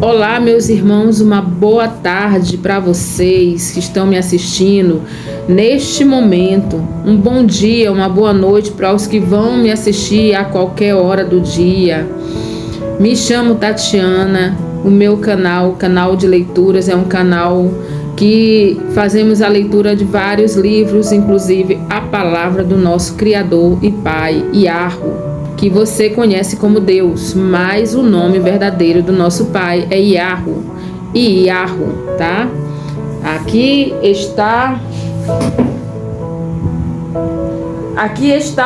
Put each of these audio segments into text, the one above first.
Olá, meus irmãos, uma boa tarde para vocês que estão me assistindo neste momento. Um bom dia, uma boa noite para os que vão me assistir a qualquer hora do dia. Me chamo Tatiana, o meu canal de leituras, é um canal que fazemos a leitura de vários livros, inclusive a palavra do nosso Criador e Pai, Yahweh, que você conhece como Deus, mas o nome verdadeiro do nosso Pai é Yahweh, tá? Aqui está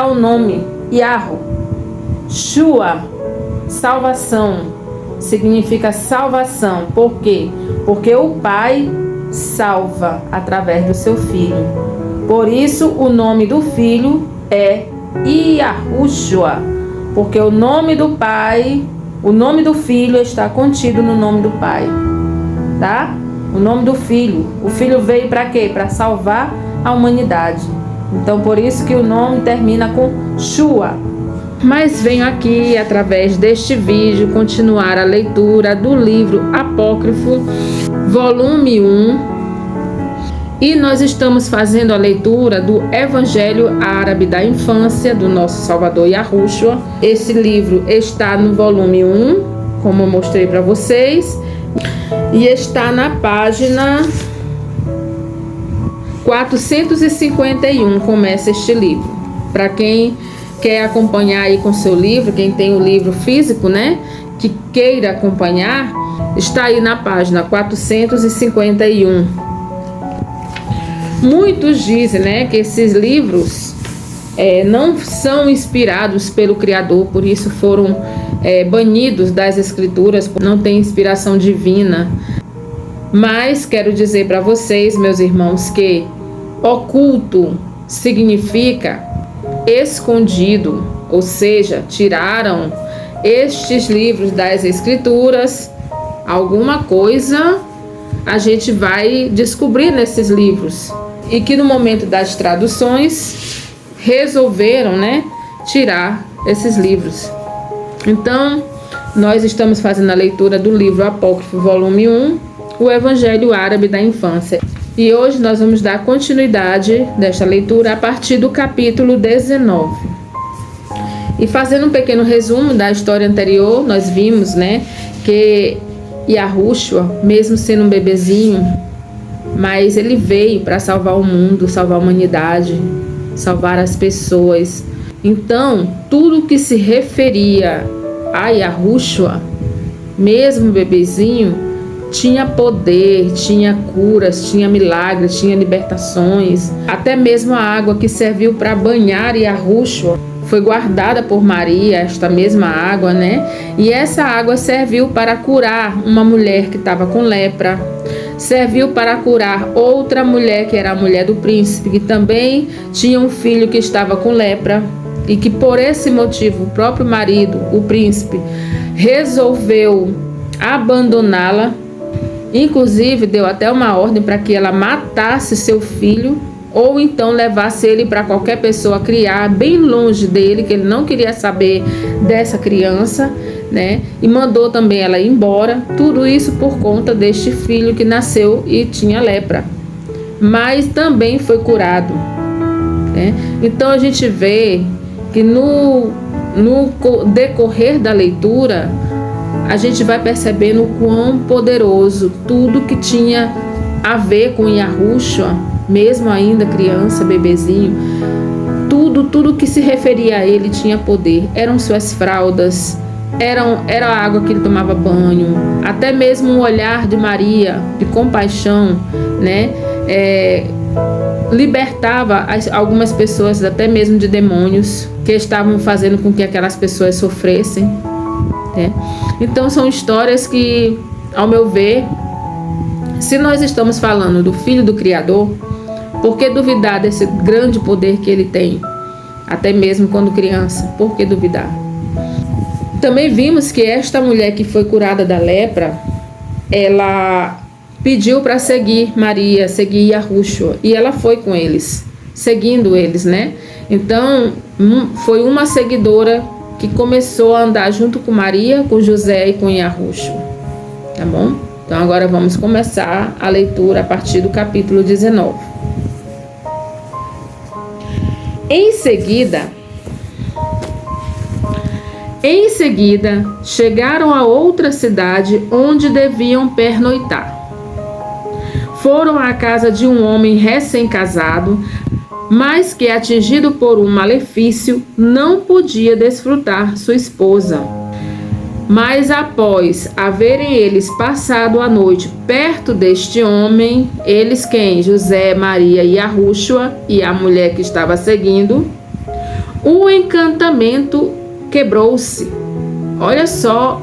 o nome Yahweh, Shua, salvação, significa salvação. Por quê? Porque o Pai salva através do seu Filho. Por isso o nome do Filho é Yahushua. Porque o nome do Pai, o nome do Filho está contido no nome do Pai, tá? O nome do Filho. O Filho veio para quê? Para salvar a humanidade. Então, por isso que o nome termina com Shua. Mas venho aqui, através deste vídeo, continuar a leitura do livro apócrifo, volume 1. E nós estamos fazendo a leitura do Evangelho Árabe da Infância do nosso Salvador Yahushua. Esse livro está no volume 1, como eu mostrei para vocês, e está na página 451, começa este livro. Para quem quer acompanhar aí com seu livro, quem tem o livro físico, né, que queira acompanhar, está aí na página 451. Muitos dizem, né, que esses livros não são inspirados pelo Criador, por isso foram banidos das Escrituras, não tem inspiração divina. Mas quero dizer para vocês, meus irmãos, que oculto significa escondido, ou seja, tiraram estes livros das Escrituras. Alguma coisa a gente vai descobrir nesses livros. E que no momento das traduções resolveram, né, tirar esses livros. Então, nós estamos fazendo a leitura do livro apócrifo, volume 1, o Evangelho Árabe da Infância. E hoje nós vamos dar continuidade desta leitura a partir do capítulo 19. E fazendo um pequeno resumo da história anterior, nós vimos, né, que Yahushua, mesmo sendo um bebezinho, mas ele veio para salvar o mundo, salvar a humanidade, salvar as pessoas. Então, tudo que se referia a Yahushua, mesmo bebezinho, tinha poder, tinha curas, tinha milagres, tinha libertações. Até mesmo a água que serviu para banhar Yahushua foi guardada por Maria, esta mesma água, né? E essa água serviu para curar uma mulher que estava com lepra. Serviu para curar outra mulher, que era a mulher do príncipe, que também tinha um filho que estava com lepra. E que por esse motivo o próprio marido, o príncipe, resolveu abandoná-la. Inclusive deu até uma ordem para que ela matasse seu filho, ou então levasse ele para qualquer pessoa criar bem longe dele, que ele não queria saber dessa criança, né? E mandou também ela ir embora. Tudo isso por conta deste filho que nasceu e tinha lepra, mas também foi curado, né? Então a gente vê que no decorrer da leitura a gente vai percebendo o quão poderoso tudo que tinha a ver com Yahushua, mesmo ainda criança, bebezinho, tudo que se referia a ele tinha poder. Eram suas fraldas, era a água que ele tomava banho, até mesmo o olhar de Maria, de compaixão, né? Libertava algumas pessoas até mesmo de demônios que estavam fazendo com que aquelas pessoas sofressem, né? Então são histórias que, ao meu ver, se nós estamos falando do Filho do Criador, por que duvidar desse grande poder que ele tem? Até mesmo quando criança, por que duvidar? Também vimos que esta mulher que foi curada da lepra, ela pediu para seguir Maria, seguir Yahushua, e ela foi com eles, seguindo eles, né? Então, foi uma seguidora que começou a andar junto com Maria, com José e com Yahushua. tá bom? Então agora vamos começar a leitura a partir do capítulo 19. Em seguida, chegaram a outra cidade onde deviam pernoitar. Foram à casa de um homem recém-casado, mas que, atingido por um malefício, não podia desfrutar sua esposa. Mas após haverem eles passado a noite perto deste homem, eles quem? José, Maria e Yarúshua e a mulher que estava seguindo, o encantamento quebrou-se. Olha só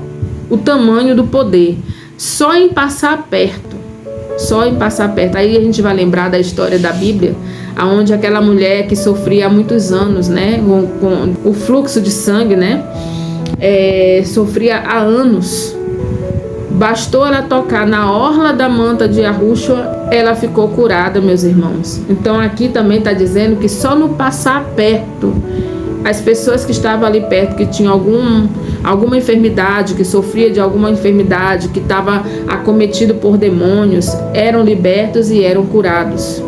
o tamanho do poder. Só em passar perto. Aí a gente vai lembrar da história da Bíblia, onde aquela mulher que sofria há muitos anos, né, com o fluxo de sangue, né, sofria há anos. Bastou ela tocar na orla da manta de Yarúshua, ela ficou curada, meus irmãos. Então aqui também está dizendo que só no passar perto, as pessoas que estavam ali perto, que tinham alguma enfermidade, que sofria de alguma enfermidade, que estava acometido por demônios, eram libertos e eram curados.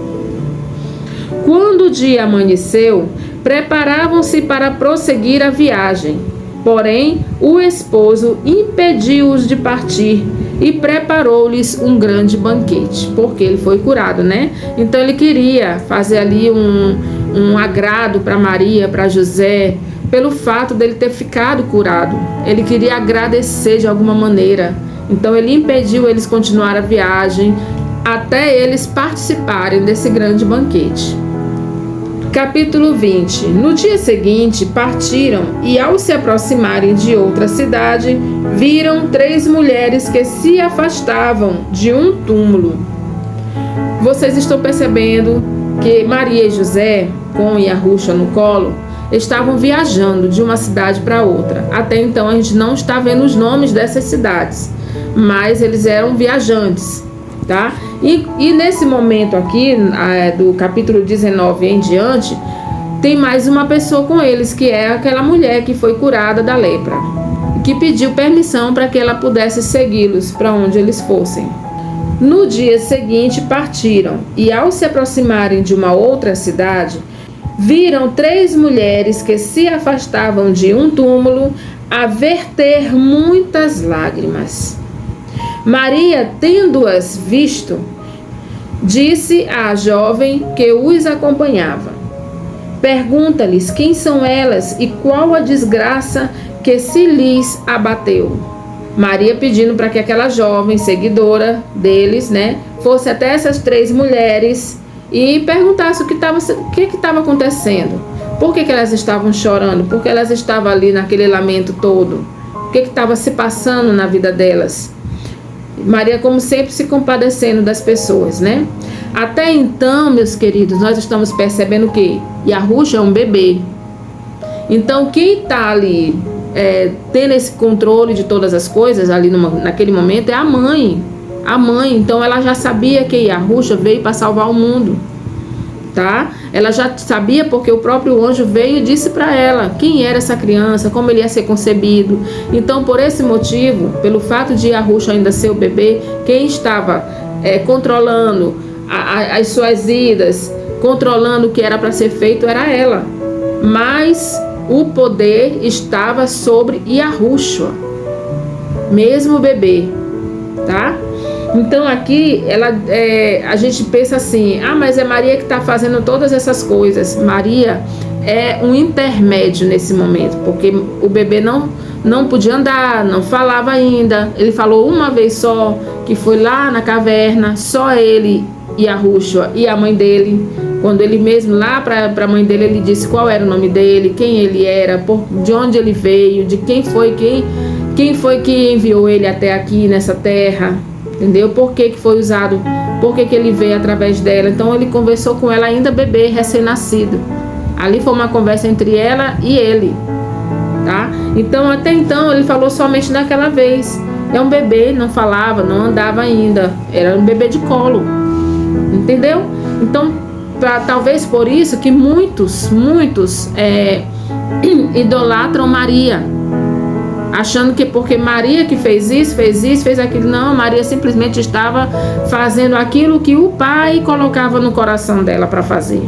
Quando o dia amanheceu, preparavam-se para prosseguir a viagem. Porém, o esposo impediu-os de partir e preparou-lhes um grande banquete, porque ele foi curado, né? Então ele queria fazer ali um agrado para Maria, para José, pelo fato dele ter ficado curado. Ele queria agradecer de alguma maneira. Então ele impediu eles continuar a viagem até eles participarem desse grande banquete. Capítulo 20. No dia seguinte partiram e, ao se aproximarem de outra cidade, viram 3 mulheres que se afastavam de um túmulo. Vocês estão percebendo que Maria e José, com Yarúshua no colo, estavam viajando de uma cidade para outra. Até então a gente não está vendo os nomes dessas cidades, mas eles eram viajantes, tá? E nesse momento aqui, do capítulo 19 em diante, tem mais uma pessoa com eles, que é aquela mulher que foi curada da lepra, que pediu permissão para que ela pudesse segui-los para onde eles fossem. No dia seguinte partiram, e ao se aproximarem de uma outra cidade, viram 3 mulheres que se afastavam de um túmulo a verter muitas lágrimas. Maria, tendo-as visto, disse à jovem que os acompanhava: pergunta-lhes quem são elas e qual a desgraça que se lhes abateu. Maria pedindo para que aquela jovem seguidora deles, né, fosse até essas 3 mulheres e perguntasse o que estava acontecendo. Por que elas estavam chorando? Por que elas estavam ali naquele lamento todo? O que estava se passando na vida delas? Maria, como sempre, se compadecendo das pessoas, né? Até então, meus queridos, nós estamos percebendo que Yarúshua é um bebê. Então, quem está ali tendo esse controle de todas as coisas ali naquele momento é a mãe. A mãe, então, ela já sabia que Yarúshua veio para salvar o mundo, tá? Ela já sabia porque o próprio anjo veio e disse para ela quem era essa criança, como ele ia ser concebido. Então, por esse motivo, pelo fato de Yarúshua ainda ser o bebê, quem estava controlando as suas idas, controlando o que era para ser feito, era ela. Mas o poder estava sobre Yarúshua, mesmo o bebê, tá? Então aqui a gente pensa assim: mas é Maria que está fazendo todas essas coisas. Maria é um intermédio nesse momento, porque o bebê não podia andar, não falava ainda. Ele falou uma vez só, que foi lá na caverna, só ele e Yarúshua e a mãe dele. Quando ele mesmo, lá para a mãe dele, ele disse qual era o nome dele, quem ele era, de onde ele veio, de quem foi que enviou ele até aqui nessa terra. Entendeu? Por que foi usado? Por que ele veio através dela? Então ele conversou com ela ainda bebê, recém-nascido. Ali foi uma conversa entre ela e ele, tá? Então até então ele falou somente naquela vez. É um bebê, não falava, não andava ainda. Era um bebê de colo. Entendeu? Então talvez por isso que muitos idolatram Maria. achando que porque Maria que fez isso, fez aquilo. Não, Maria simplesmente estava fazendo aquilo que o Pai colocava no coração dela para fazer.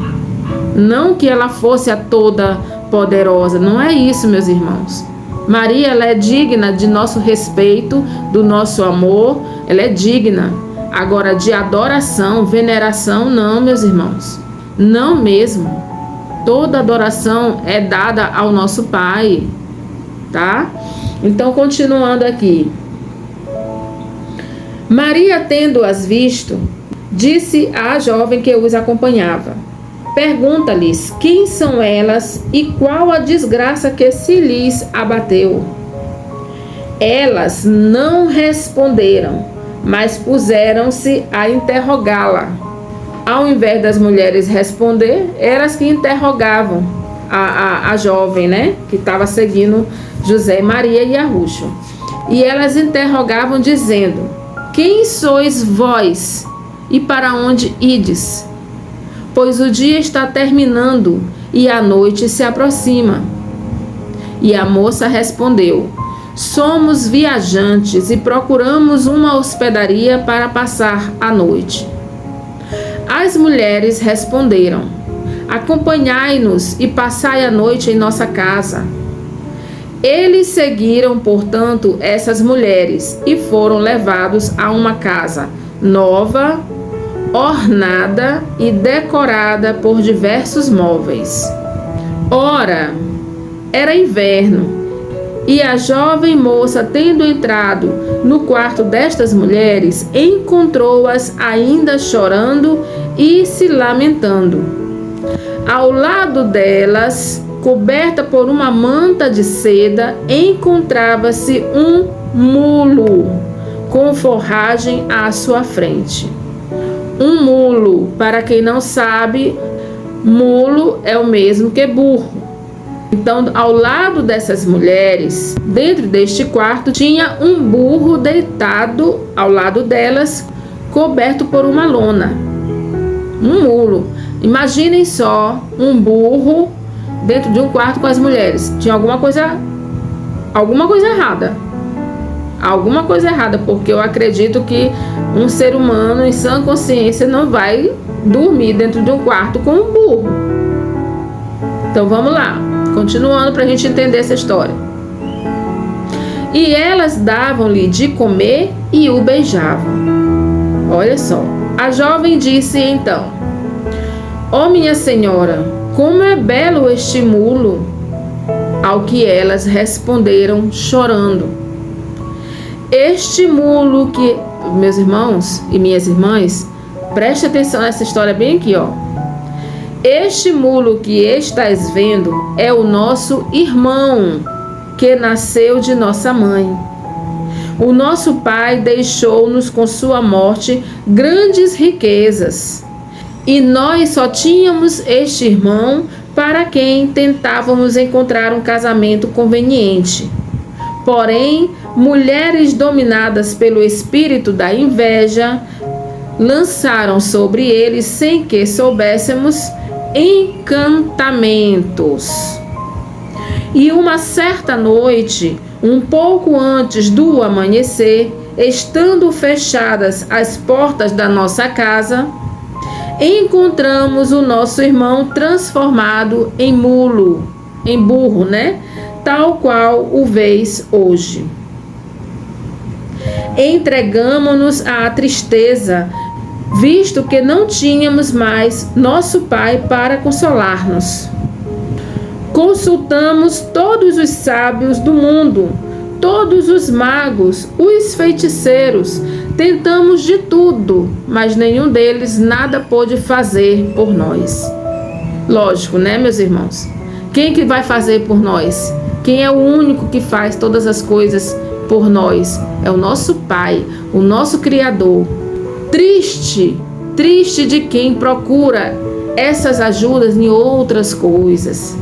Não que ela fosse a toda poderosa, não é isso, meus irmãos. Maria, ela é digna de nosso respeito, do nosso amor, ela é digna. Agora, de adoração, veneração, não, meus irmãos. Não mesmo. Toda adoração é dada ao nosso Pai, tá? Então, continuando aqui. Maria, tendo-as visto, disse à jovem que os acompanhava: pergunta-lhes quem são elas e qual a desgraça que se lhes abateu. Elas não responderam, mas puseram-se a interrogá-la. Ao invés das mulheres responder, elas que interrogavam a jovem, né? Que estava seguindo José, Maria e Arruxo. E elas interrogavam dizendo: quem sois vós e para onde ides? Pois o dia está terminando e a noite se aproxima. E a moça respondeu: somos viajantes e procuramos uma hospedaria para passar a noite. As mulheres responderam: acompanhai-nos e passai a noite em nossa casa. Eles seguiram, portanto, essas mulheres e foram levados a uma casa nova, ornada e decorada por diversos móveis. Ora, era inverno, e a jovem moça, tendo entrado no quarto destas mulheres, encontrou-as ainda chorando e se lamentando. Ao lado delas, coberta por uma manta de seda, encontrava-se um mulo com forragem à sua frente. Um mulo, para quem não sabe, mulo é o mesmo que burro. Então, ao lado dessas mulheres, dentro deste quarto, tinha um burro deitado ao lado delas, coberto por uma lona. Um mulo. Imaginem só um burro dentro de um quarto com as mulheres. Tinha alguma coisa errada. Alguma coisa errada, porque eu acredito que um ser humano em sã consciência não vai dormir dentro de um quarto com um burro. Então vamos lá, continuando para a gente entender essa história. E elas davam-lhe de comer e o beijavam. Olha só, a jovem disse então: ó minha senhora, como é belo este mulo! Ao que elas responderam chorando: este mulo que... Meus irmãos e minhas irmãs, preste atenção nessa história bem aqui, ó. Este mulo que estás vendo é o nosso irmão, que nasceu de nossa mãe. O nosso pai deixou-nos com sua morte grandes riquezas, e nós só tínhamos este irmão para quem tentávamos encontrar um casamento conveniente. Porém, mulheres dominadas pelo espírito da inveja lançaram sobre ele, sem que soubéssemos, encantamentos. E uma certa noite, um pouco antes do amanhecer, estando fechadas as portas da nossa casa, encontramos o nosso irmão transformado em mulo, em burro, né? Tal qual o vês hoje. Entregamo-nos à tristeza, visto que não tínhamos mais nosso pai para consolar-nos. Consultamos todos os sábios do mundo, todos os magos, os feiticeiros, tentamos de tudo, mas nenhum deles nada pôde fazer por nós. Lógico, né, meus irmãos? Quem que vai fazer por nós? Quem é o único que faz todas as coisas por nós? É o nosso Pai, o nosso Criador. Triste de quem procura essas ajudas em outras coisas.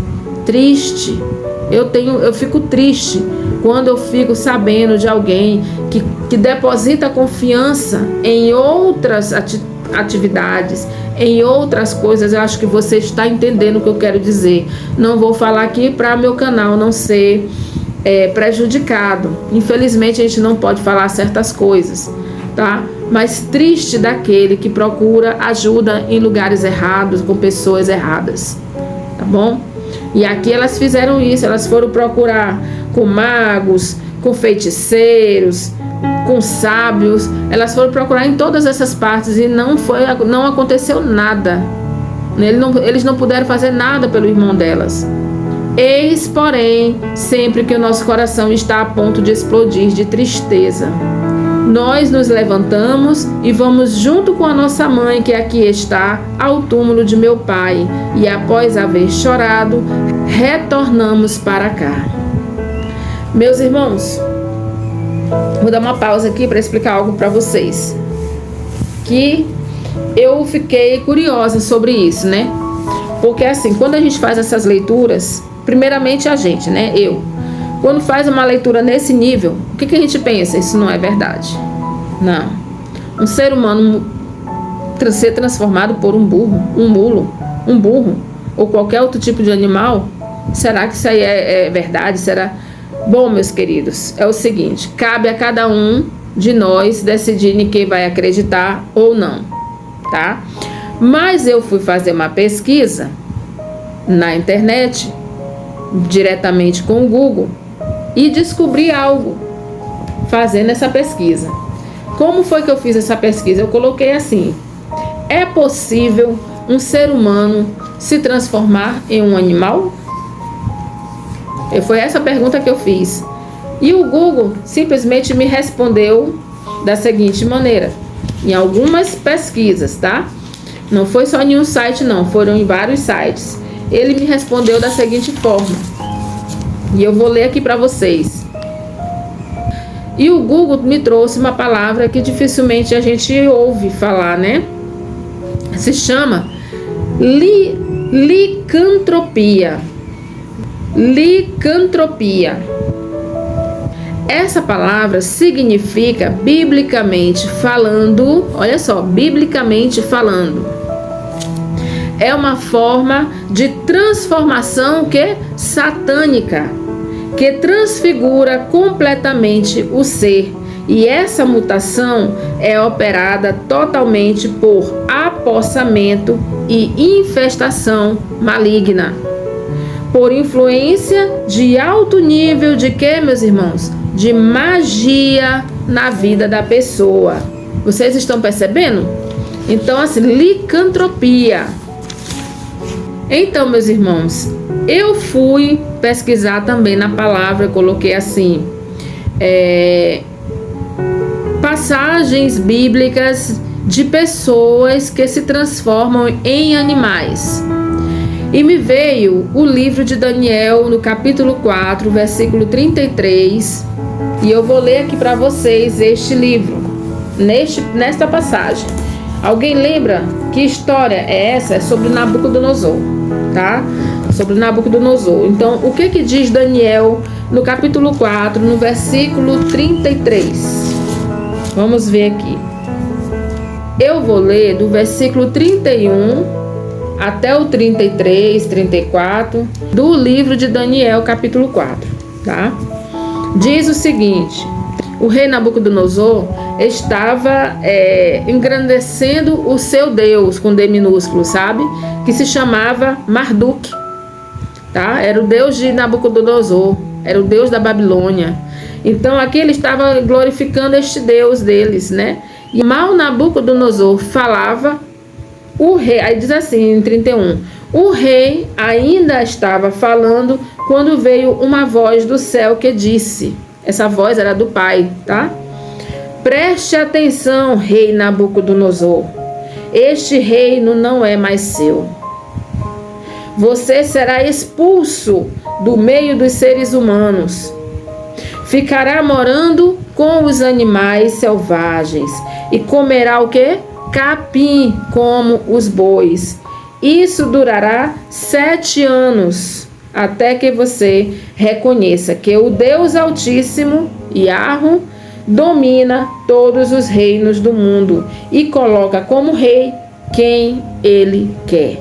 Triste. Eu fico triste quando eu fico sabendo de alguém que deposita confiança em outras atividades, em outras coisas. Eu acho que você está entendendo o que eu quero dizer. Não vou falar aqui para meu canal não ser prejudicado. Infelizmente a gente não pode falar certas coisas, tá? Mas triste daquele que procura ajuda em lugares errados, com pessoas erradas, tá bom? E aqui elas fizeram isso, elas foram procurar com magos, com feiticeiros, com sábios, elas foram procurar em todas essas partes e não aconteceu nada. Eles não puderam fazer nada pelo irmão delas. Eis, porém, sempre que o nosso coração está a ponto de explodir de tristeza, nós nos levantamos e vamos junto com a nossa mãe, que aqui está, ao túmulo de meu pai, e após haver chorado, retornamos para cá. Meus irmãos, vou dar uma pausa aqui para explicar algo para vocês, que eu fiquei curiosa sobre isso, né? Porque assim, quando a gente faz essas leituras, primeiramente a gente, né? Quando faz uma leitura nesse nível, o que a gente pensa? Isso não é verdade. Não. Um ser humano ser transformado por um burro, um mulo, um burro, ou qualquer outro tipo de animal, será que isso aí é verdade? Será? Bom, meus queridos, é o seguinte, cabe a cada um de nós decidir em quem vai acreditar ou não, tá? Mas eu fui fazer uma pesquisa na internet, diretamente com o Google, e descobri algo fazendo essa pesquisa. Como foi que eu fiz essa pesquisa? Eu coloquei assim: é possível um ser humano se transformar em um animal? Foi essa pergunta que eu fiz. E o Google simplesmente me respondeu da seguinte maneira, em algumas pesquisas, tá? Não foi só em um site não, foram em vários sites. Ele me respondeu da seguinte forma, e eu vou ler aqui para vocês. E o Google me trouxe uma palavra que dificilmente a gente ouve falar, né? Se chama licantropia. Licantropia. Essa palavra significa, biblicamente falando, olha só, biblicamente falando, é uma forma de transformação satânica, que transfigura completamente o ser. E essa mutação é operada totalmente por apossamento e infestação maligna, por influência de alto nível de quê, meus irmãos? De magia na vida da pessoa. Vocês estão percebendo? Então, assim, licantropia. Então, meus irmãos, eu fui pesquisar também na palavra, coloquei assim, passagens bíblicas de pessoas que se transformam em animais. E me veio o livro de Daniel, no capítulo 4, versículo 33, e eu vou ler aqui para vocês este livro, nesta passagem. Alguém lembra que história é essa? É sobre Nabucodonosor, tá? Sobre Nabucodonosor. Então, o que diz Daniel no capítulo 4, no versículo 33? Vamos ver aqui. Eu vou ler do versículo 31 até o 33, 34 do livro de Daniel, capítulo 4, tá? Diz o seguinte: o rei Nabucodonosor estava engrandecendo o seu Deus, com D minúsculo, sabe? Que se chamava Marduk, tá? Era o Deus de Nabucodonosor, era o Deus da Babilônia. Então aqui ele estava glorificando este Deus deles, né? E mal Nabucodonosor falava, o rei, aí diz assim em 31, o rei ainda estava falando quando veio uma voz do céu que disse, essa voz era do pai, tá? Preste atenção, rei Nabucodonosor, este reino não é mais seu. Você será expulso do meio dos seres humanos. Ficará morando com os animais selvagens e comerá o quê? Capim como os bois. Isso durará 7 anos, até que você reconheça que o Deus Altíssimo, Yahweh, domina todos os reinos do mundo e coloca como rei quem ele quer.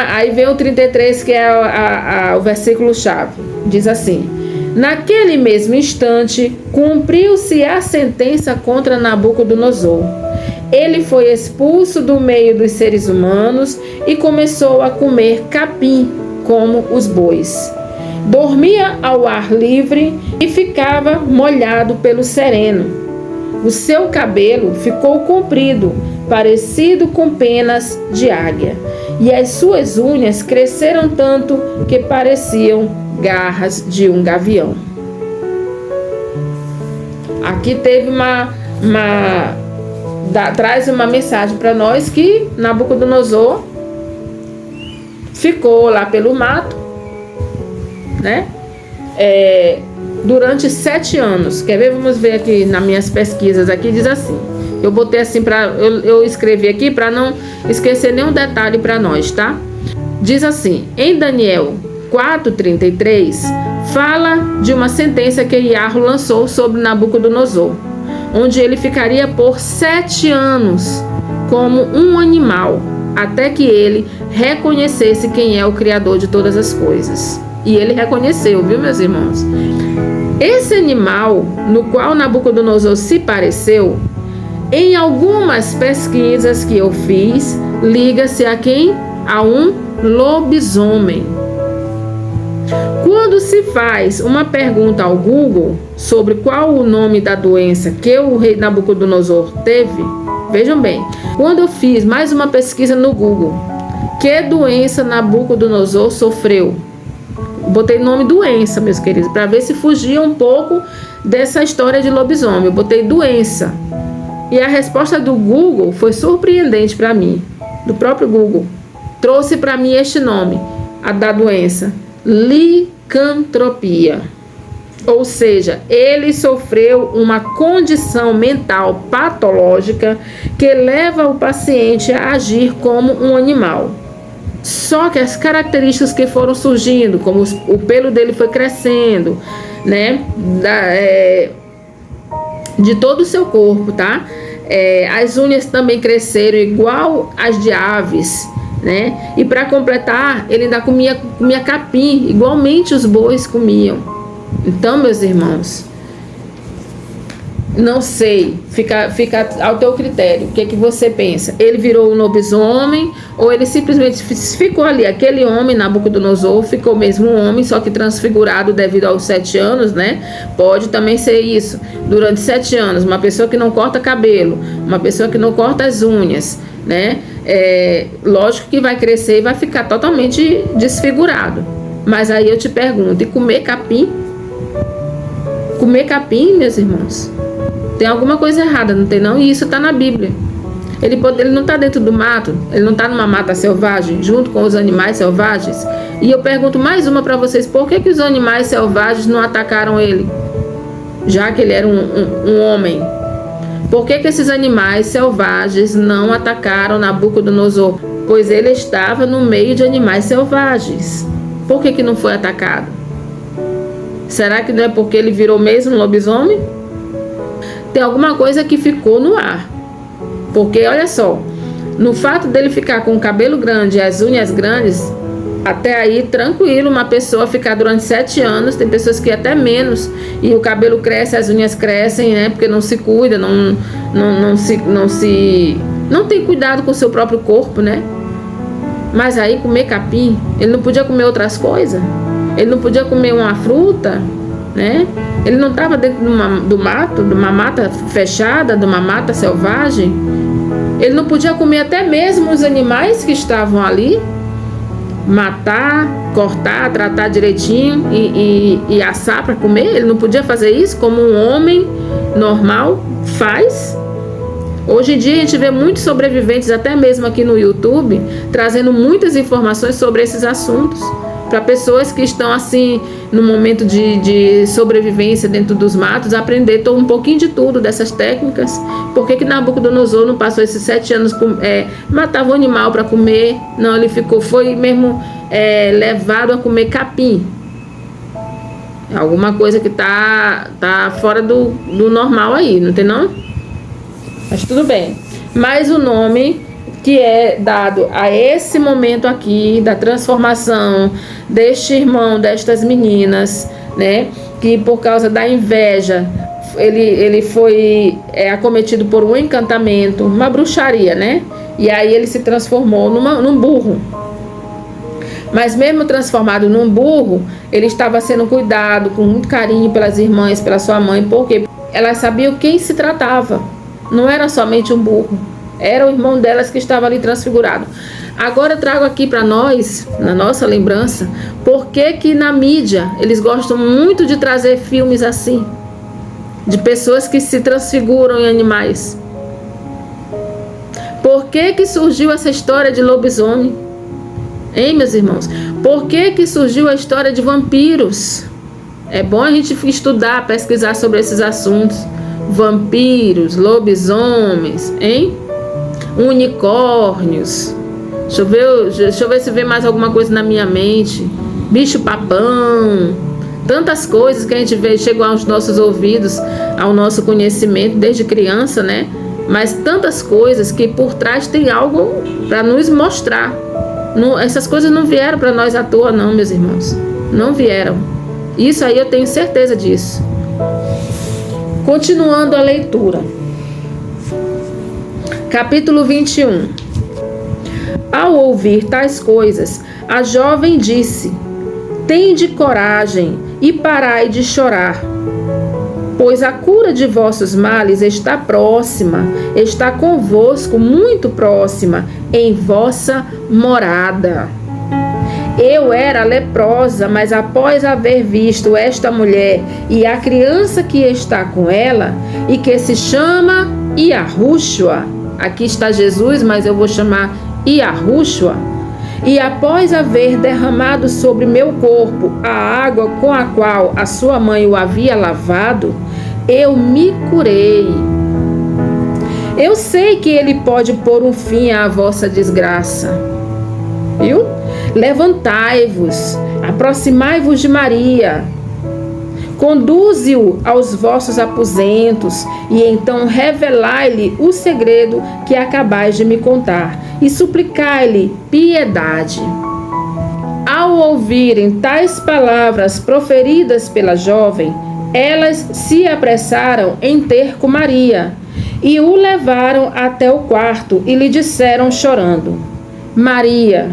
Aí vem o 33, que é o versículo chave. Diz assim: naquele mesmo instante, cumpriu-se a sentença contra Nabucodonosor. Ele foi expulso do meio dos seres humanos e começou a comer capim, como os bois. Dormia ao ar livre e ficava molhado pelo sereno. O seu cabelo ficou comprido, parecido com penas de águia, e as suas unhas cresceram tanto que pareciam garras de um gavião. Aqui teve traz uma mensagem para nós que Nabucodonosor ficou lá pelo mato, né? Durante 7 anos. Quer ver? Vamos ver aqui nas minhas pesquisas. Aqui diz assim. Eu botei assim eu escrevi aqui para não esquecer nenhum detalhe para nós, tá? Diz assim: em Daniel 4:33 fala de uma sentença que Iarro lançou sobre Nabucodonosor, onde ele ficaria por 7 anos como um animal, até que ele reconhecesse quem é o Criador de todas as coisas. E ele reconheceu, viu, meus irmãos? Esse animal no qual Nabucodonosor se pareceu, em algumas pesquisas que eu fiz, liga-se a quem? A um lobisomem. Quando se faz uma pergunta ao Google sobre qual o nome da doença que o rei Nabucodonosor teve, vejam bem, quando eu fiz mais uma pesquisa no Google, que doença Nabucodonosor sofreu? Botei nome doença, meus queridos, para ver se fugia um pouco dessa história de lobisomem. Eu botei doença. E a resposta do Google foi surpreendente para mim, do próprio Google. Trouxe para mim este nome, a da doença: licantropia. Ou seja, ele sofreu uma condição mental patológica que leva o paciente a agir como um animal. Só que as características que foram surgindo, como o pelo dele foi crescendo, né, de todo o seu corpo, tá? As unhas também cresceram igual as de aves, né? E para completar, ele ainda comia capim, igualmente os bois comiam. Então, meus irmãos, não sei, fica ao teu critério. O que é que você pensa? Ele virou um lobisomem ou ele simplesmente ficou ali? Aquele homem, Nabucodonosor, ficou mesmo um homem, só que transfigurado devido aos 7 anos, né? Pode também ser isso. Durante 7 anos, uma pessoa que não corta cabelo, uma pessoa que não corta as unhas, né? Lógico que vai crescer e vai ficar totalmente desfigurado. Mas aí eu te pergunto, e comer capim? Comer capim, meus irmãos? Tem alguma coisa errada, não tem não? E isso está na Bíblia. Ele não está dentro do mato, ele não está numa mata selvagem, junto com os animais selvagens. E eu pergunto mais uma para vocês: por que os animais selvagens não atacaram ele? Já que ele era um homem. Por que esses animais selvagens não atacaram Nabucodonosor? Pois ele estava no meio de animais selvagens. Por que não foi atacado? Será que não é porque ele virou mesmo um lobisomem? Tem alguma coisa que ficou no ar. Porque, olha só, no fato dele ficar com o cabelo grande e as unhas grandes, até aí, tranquilo, uma pessoa ficar durante 7 anos, tem pessoas que até menos, e o cabelo cresce, as unhas crescem, né? Porque não se cuida, não tem cuidado com o seu próprio corpo, né? Mas aí, comer capim, ele não podia comer outras coisas? Ele não podia comer uma fruta, né? Ele não estava dentro do mato, de uma mata fechada, de uma mata selvagem. Ele não podia comer até mesmo os animais que estavam ali, matar, cortar, tratar direitinho e assar para comer. Ele não podia fazer isso como um homem normal faz. Hoje em dia a gente vê muitos sobreviventes, até mesmo aqui no YouTube, trazendo muitas informações sobre esses assuntos, para pessoas que estão assim no momento de sobrevivência dentro dos matos, aprender um pouquinho de tudo dessas técnicas. Por que Nabucodonosor não passou esses 7 anos matava o animal para comer? Não, ele foi mesmo levado a comer capim. Alguma coisa que tá fora do normal aí, não tem não? Mas tudo bem. Mas o nome que é dado a esse momento aqui da transformação deste irmão, destas meninas, né? Que por causa da inveja ele foi acometido por um encantamento, uma bruxaria, né? E aí ele se transformou num burro. Mas mesmo transformado num burro, ele estava sendo cuidado com muito carinho pelas irmãs, pela sua mãe, porque elas sabiam quem se tratava. Não era somente um burro, era o irmão delas que estava ali transfigurado. Agora eu trago aqui para nós, na nossa lembrança, por que na mídia eles gostam muito de trazer filmes assim, de pessoas que se transfiguram em animais. Por que surgiu essa história de lobisomem? Hein, meus irmãos? Por que surgiu a história de vampiros? É bom a gente estudar, pesquisar sobre esses assuntos. Vampiros, lobisomens, hein? Unicórnios. Deixa eu ver se vem mais alguma coisa na minha mente. Bicho-papão. Tantas coisas que a gente vê, chegam aos nossos ouvidos, ao nosso conhecimento desde criança, né? Mas tantas coisas que por trás tem algo para nos mostrar. Não, essas coisas não vieram para nós à toa, não, meus irmãos. Não vieram. Isso aí eu tenho certeza disso. Continuando a leitura. Capítulo 21. Ao ouvir tais coisas, a jovem disse: Tende coragem e parai de chorar, pois a cura de vossos males está próxima, está convosco, muito próxima, em vossa morada. Eu era leprosa, mas após haver visto esta mulher e a criança que está com ela, e que se chama Yahushua, aqui está Jesus, mas eu vou chamar Yahushua, e após haver derramado sobre meu corpo a água com a qual a sua mãe o havia lavado, eu me curei. Eu sei que ele pode pôr um fim à vossa desgraça. Viu? Levantai-vos, aproximai-vos de Maria, conduze-o aos vossos aposentos e então revelai-lhe o segredo que acabais de me contar e suplicai-lhe piedade. Ao ouvirem tais palavras proferidas pela jovem, elas se apressaram em ter com Maria e o levaram até o quarto e lhe disseram chorando: Maria,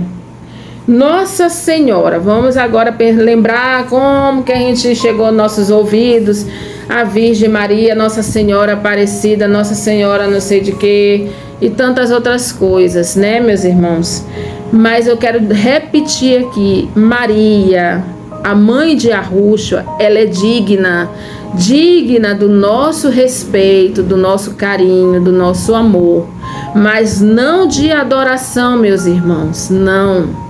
Nossa Senhora. Vamos agora lembrar como que a gente chegou aos nossos ouvidos, a Virgem Maria, Nossa Senhora Aparecida, Nossa Senhora não sei de quê e tantas outras coisas, né, meus irmãos? Mas eu quero repetir aqui: Maria, a mãe de Yahushua, ela é digna do nosso respeito, do nosso carinho, do nosso amor, mas não de adoração, meus irmãos, não.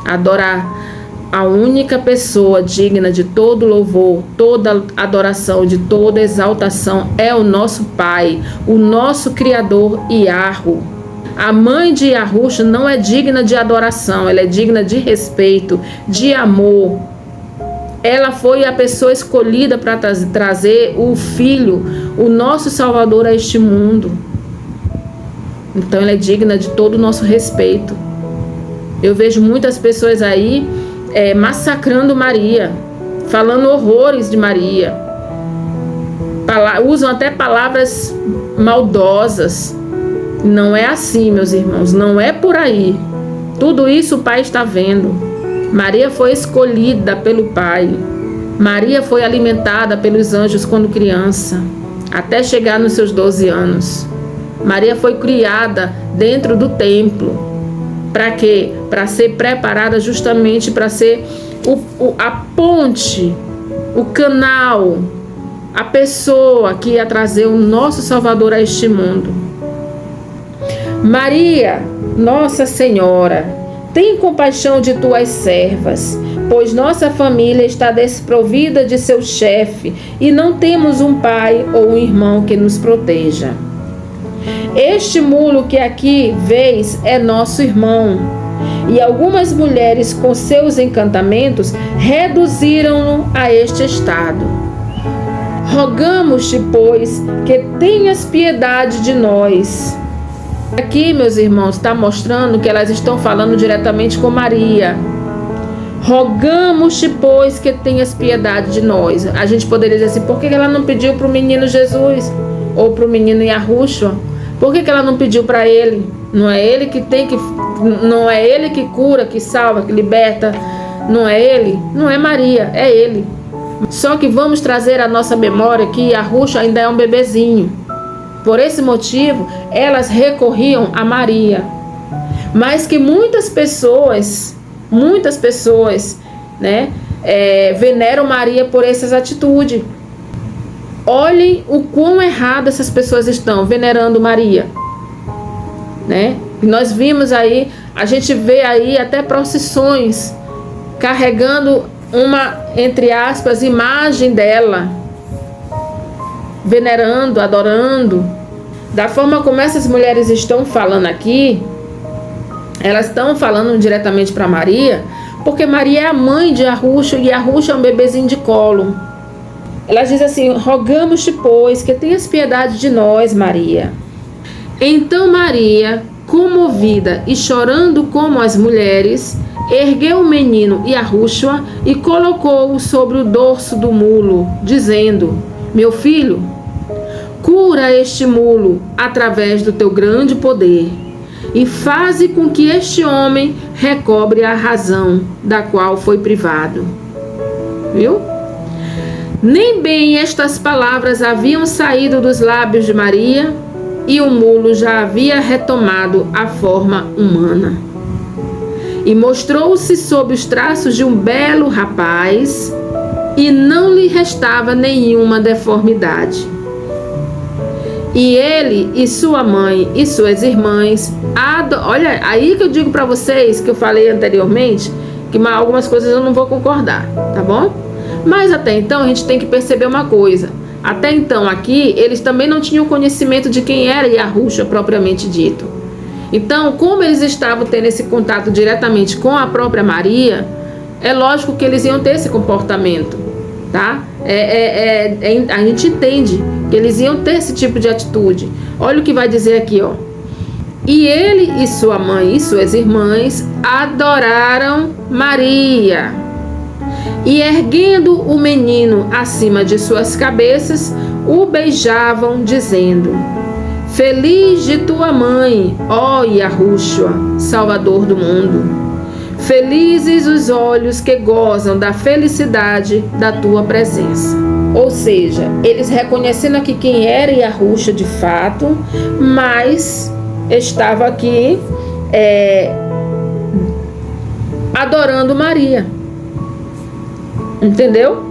Adorar a única pessoa digna de todo louvor, toda adoração, de toda exaltação é o nosso Pai, o nosso Criador Yahu. A mãe de Yahushua não é digna de adoração, ela é digna de respeito, de amor. Ela foi a pessoa escolhida para trazer o Filho, o nosso Salvador, a este mundo. Então ela é digna de todo o nosso respeito. Eu vejo muitas pessoas aí massacrando Maria, falando horrores de Maria. Usam até palavras maldosas. Não é assim, meus irmãos, não é por aí. Tudo isso o Pai está vendo. Maria foi escolhida pelo Pai. Maria foi alimentada pelos anjos quando criança, até chegar nos seus 12 anos. Maria foi criada dentro do templo. Para quê? Para ser preparada justamente para ser a ponte, o canal, a pessoa que ia trazer o nosso Salvador a este mundo. Maria, Nossa Senhora, tem compaixão de tuas servas, pois nossa família está desprovida de seu chefe e não temos um pai ou um irmão que nos proteja. Este mulo que aqui vês é nosso irmão, e algumas mulheres com seus encantamentos reduziram-no a este estado. Rogamos-te, pois, que tenhas piedade de nós. Aqui, meus irmãos, está mostrando que elas estão falando diretamente com Maria. Rogamos-te, pois, que tenhas piedade de nós. A gente poderia dizer assim, por que ela não pediu para o menino Jesus? Ou para o menino Yahushua? Por que ela não pediu para ele? Não é ele que tem que... Não é ele que cura, que salva, que liberta. Não é ele? Não é Maria, é ele. Só que vamos trazer à nossa memória que Yahushua ainda é um bebezinho. Por esse motivo, elas recorriam a Maria. Mas que muitas pessoas, né, veneram Maria por essas atitudes. Olhem o quão errado essas pessoas estão venerando Maria, né? Nós vimos aí, a gente vê aí até procissões carregando uma, entre aspas, imagem dela, venerando, adorando. Da forma como essas mulheres estão falando aqui, elas estão falando diretamente para Maria, porque Maria é a mãe de Yahushua e Yahushua é um bebezinho de colo. Ela diz assim, rogamos-te, pois, que tenhas piedade de nós, Maria. Então Maria, comovida e chorando como as mulheres, ergueu o menino Yahushua e colocou-o sobre o dorso do mulo, dizendo, meu filho, cura este mulo através do teu grande poder e faze com que este homem recobre a razão da qual foi privado. Viu? Nem bem estas palavras haviam saído dos lábios de Maria e o mulo já havia retomado a forma humana. E mostrou-se sob os traços de um belo rapaz e não lhe restava nenhuma deformidade. E ele e sua mãe e suas irmãs, olha, aí que eu digo para vocês, que eu falei anteriormente, que algumas coisas eu não vou concordar, tá bom? Mas até então a gente tem que perceber uma coisa. Até então aqui, eles também não tinham conhecimento de quem era Yahushua propriamente dito. Então, como eles estavam tendo esse contato diretamente com a própria Maria, é lógico que eles iam ter esse comportamento, tá? A gente entende que eles iam ter esse tipo de atitude. Olha o que vai dizer aqui, ó. E ele e sua mãe e suas irmãs adoraram Maria. E erguendo o menino acima de suas cabeças, o beijavam, dizendo, feliz de tua mãe, ó Yahushua, Salvador do mundo. Felizes os olhos que gozam da felicidade da tua presença. Ou seja, eles reconhecendo aqui quem era Yahushua de fato, mas estava aqui adorando Maria. Entendeu?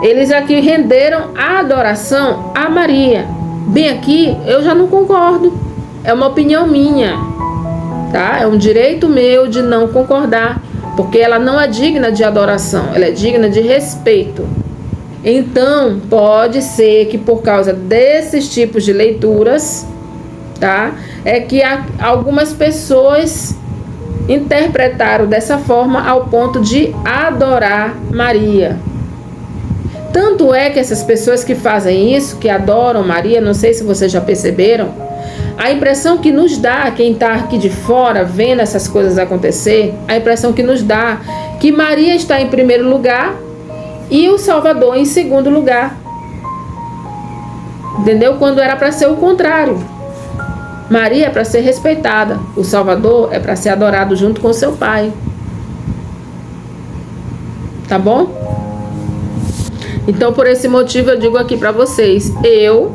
Eles aqui renderam a adoração a Maria. Bem aqui, eu já não concordo. É uma opinião minha, tá? É um direito meu de não concordar, porque ela não é digna de adoração, ela é digna de respeito. Então, pode ser que por causa desses tipos de leituras, tá? É que algumas pessoas interpretaram dessa forma ao ponto de adorar Maria. Tanto é que essas pessoas que fazem isso, que adoram Maria, não sei se vocês já perceberam, a impressão que nos dá, quem está aqui de fora vendo essas coisas acontecer, a impressão que nos dá que Maria está em primeiro lugar e o Salvador em segundo lugar. Entendeu? Quando era para ser o contrário. Maria é para ser respeitada, o Salvador é para ser adorado junto com seu pai. Tá bom? Então, por esse motivo, eu digo aqui para vocês, eu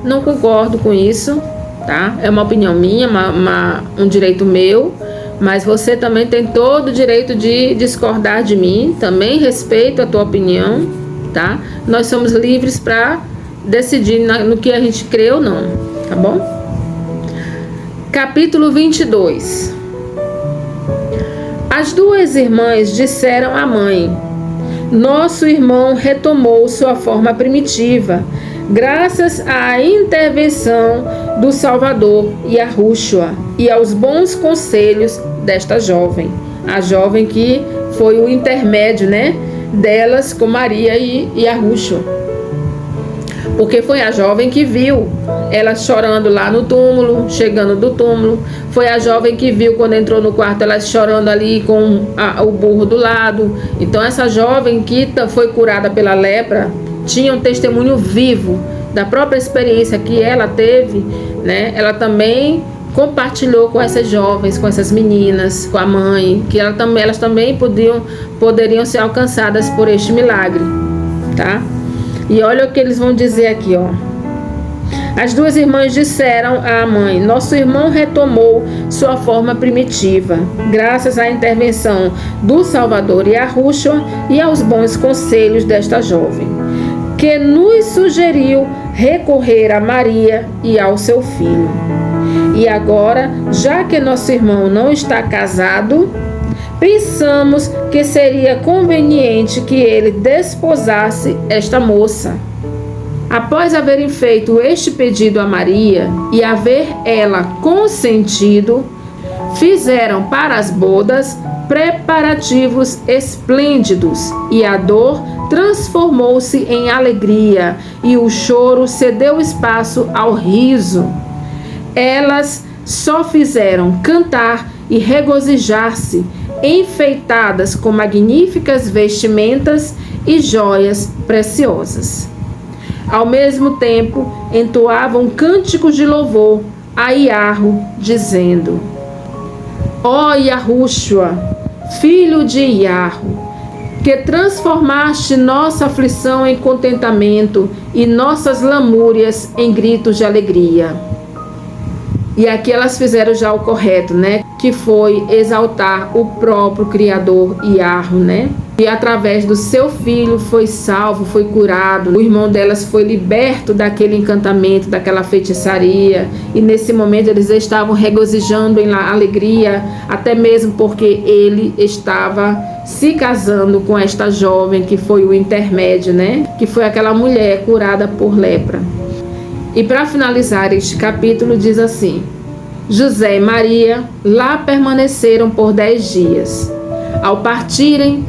não concordo com isso, tá? É uma opinião minha, um direito meu, mas você também tem todo o direito de discordar de mim, também respeito a tua opinião, tá? Nós somos livres para decidir no que a gente crê ou não, tá bom? Capítulo 22. As duas irmãs disseram à mãe, nosso irmão retomou sua forma primitiva, graças à intervenção do Salvador Yahushua e aos bons conselhos desta jovem. A jovem que foi o intermédio, né, delas com Maria e Yahushua. Porque foi a jovem que viu ela chorando lá no túmulo, chegando do túmulo. Foi a jovem que viu quando entrou no quarto ela chorando ali com o burro do lado. Então essa jovem que foi curada pela lepra tinha um testemunho vivo da própria experiência que ela teve, né? Ela também compartilhou com essas jovens, com essas meninas, com a mãe, que elas também poderiam ser alcançadas por este milagre, tá? E olha o que eles vão dizer aqui, ó. As duas irmãs disseram à mãe: nosso irmão retomou sua forma primitiva, graças à intervenção do Salvador Yahushua e aos bons conselhos desta jovem, que nos sugeriu recorrer a Maria e ao seu filho. E agora, já que nosso irmão não está casado, pensamos que seria conveniente que ele desposasse esta moça. Após haverem feito este pedido a Maria e haver ela consentido, fizeram para as bodas preparativos esplêndidos, e a dor transformou-se em alegria, e o choro cedeu espaço ao riso. Elas só fizeram cantar e regozijar-se, enfeitadas com magníficas vestimentas e joias preciosas. Ao mesmo tempo, entoavam cânticos de louvor a Yahu, dizendo: ó Yahushua, filho de Yahu, que transformaste nossa aflição em contentamento e nossas lamúrias em gritos de alegria. E aqui elas fizeram já o correto, né? Que foi exaltar o próprio Criador Yahu, né? E através do seu filho foi salvo, foi curado. O irmão delas foi liberto daquele encantamento, daquela feitiçaria. E nesse momento eles estavam regozijando em alegria, até mesmo porque ele estava se casando com esta jovem que foi o intermédio, né? Que foi aquela mulher curada por lepra. E para finalizar este capítulo diz assim: José e Maria lá permaneceram por 10 dias. Ao partirem,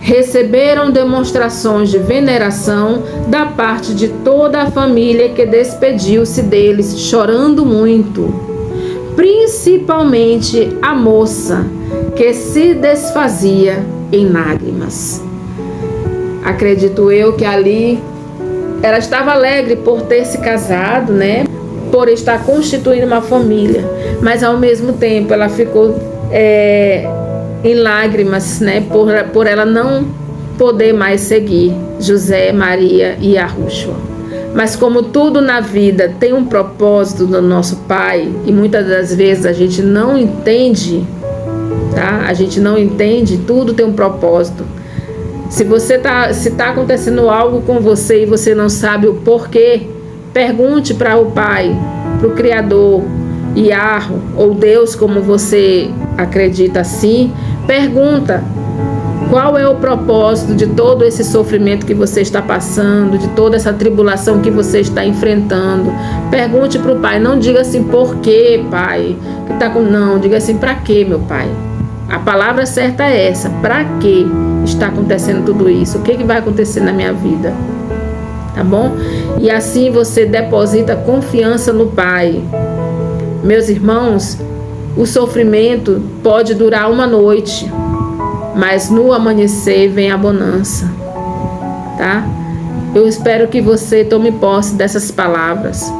receberam demonstrações de veneração da parte de toda a família, que despediu-se deles chorando muito, principalmente a moça, que se desfazia em lágrimas. Acredito eu que ali ela estava alegre por ter se casado, né? Por estar constituindo uma família, mas ao mesmo tempo ela ficou em lágrimas, né? Por ela não poder mais seguir José, Maria e Yahushua. Mas como tudo na vida tem um propósito do nosso Pai, e muitas das vezes a gente não entende, tá? A gente não entende, tudo tem um propósito. Se tá acontecendo algo com você e você não sabe o porquê, pergunte para o Pai, para o Criador, Yahu, ou Deus, como você acredita assim. Pergunta qual é o propósito de todo esse sofrimento que você está passando, de toda essa tribulação que você está enfrentando. Pergunte para o Pai, não diga assim, por quê, Pai? Não, diga assim, para quê, meu Pai? A palavra certa é essa, para que está acontecendo tudo isso? O que vai acontecer na minha vida? Tá bom? E assim você deposita confiança no Pai. Meus irmãos, o sofrimento pode durar uma noite, mas no amanhecer vem a bonança, tá? Eu espero que você tome posse dessas palavras.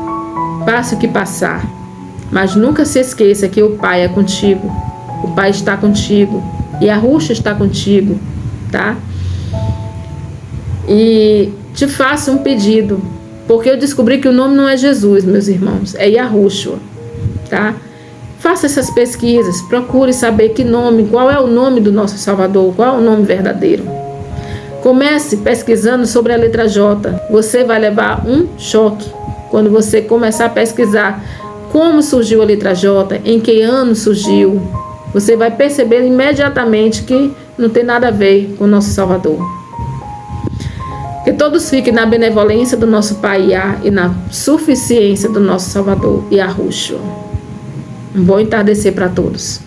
Passe o que passar, mas nunca se esqueça que o Pai é contigo. O Pai está contigo e a Yahushua está contigo, tá? E te faço um pedido, porque eu descobri que o nome não é Jesus, meus irmãos, é Yahushua, tá? Faça essas pesquisas, procure saber qual é o nome do nosso Salvador, qual é o nome verdadeiro. Comece pesquisando sobre a letra J. Você vai levar um choque quando você começar a pesquisar como surgiu a letra J, em que ano surgiu. Você vai perceber imediatamente que não tem nada a ver com o nosso Salvador. Que todos fiquem na benevolência do nosso Pai Yah e na suficiência do nosso Salvador Yahushua. Um bom entardecer para todos.